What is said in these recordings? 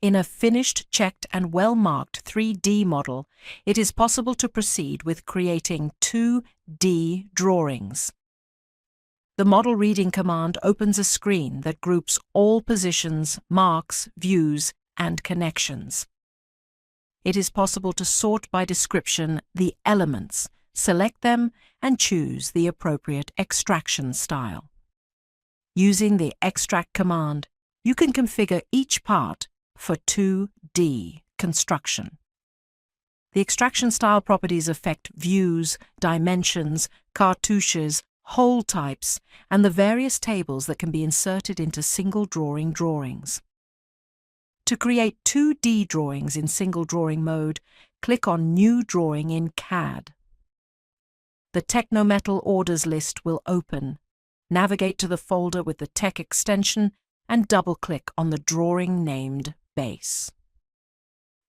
In a finished, checked and well-marked 3D model, it is possible to proceed with creating 2D drawings. The model reading command opens a screen that groups all positions, marks, views, and connections. It is possible to sort by description the elements, select them, and choose the appropriate extraction style. Using the Extract command, you can configure each part for 2D construction. The extraction style properties affect views, dimensions, cartouches, hole types, and the various tables that can be inserted into single drawing drawings. To create 2D drawings in single drawing mode, click on New Drawing in CAD. The Technometal orders list will open. Navigate to the folder with the Tech extension and double-click on the drawing named Base.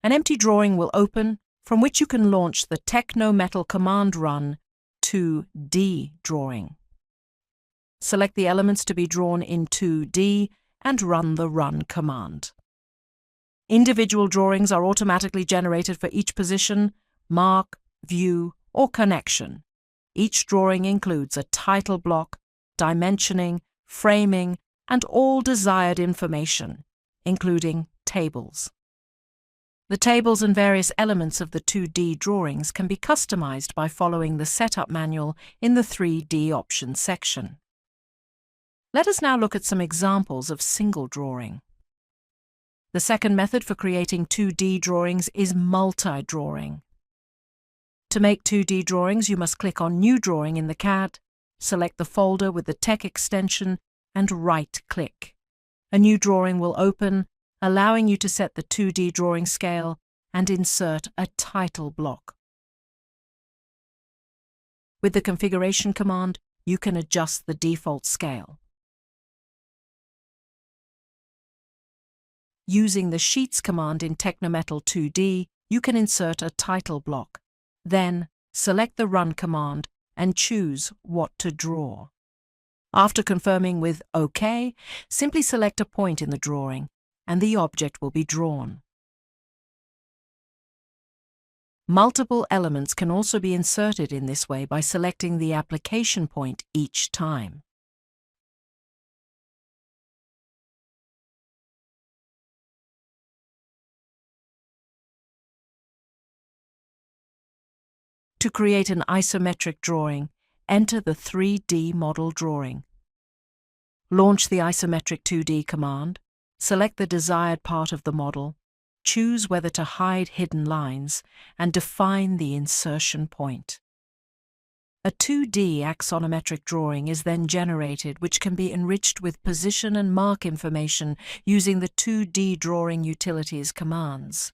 An empty drawing will open, from which you can launch the Technometal command run 2D drawing. Select the elements to be drawn in 2D and run the Run command. Individual drawings are automatically generated for each position, mark, view, or connection. Each drawing includes a title block, dimensioning, framing, and all desired information, including tables. The tables and various elements of the 2D drawings can be customized by following the setup manual in the 3D options section. Let us now look at some examples of single drawing. The second method for creating 2D drawings is multi-drawing. To make 2D drawings, you must click on New Drawing in the CAD, select the folder with the Tech extension, and right-click. A new drawing will open, allowing you to set the 2D drawing scale and insert a title block. With the Configuration command, you can adjust the default scale. Using the Sheets command in Technometal 2D, you can insert a title block. Then, select the Run command and choose what to draw. After confirming with OK, simply select a point in the drawing, and the object will be drawn. Multiple elements can also be inserted in this way by selecting the application point each time. To create an isometric drawing, enter the 3D model drawing. Launch the isometric 2D command, select the desired part of the model, choose whether to hide hidden lines, and define the insertion point. A 2D axonometric drawing is then generated, which can be enriched with position and mark information using the 2D drawing utilities commands.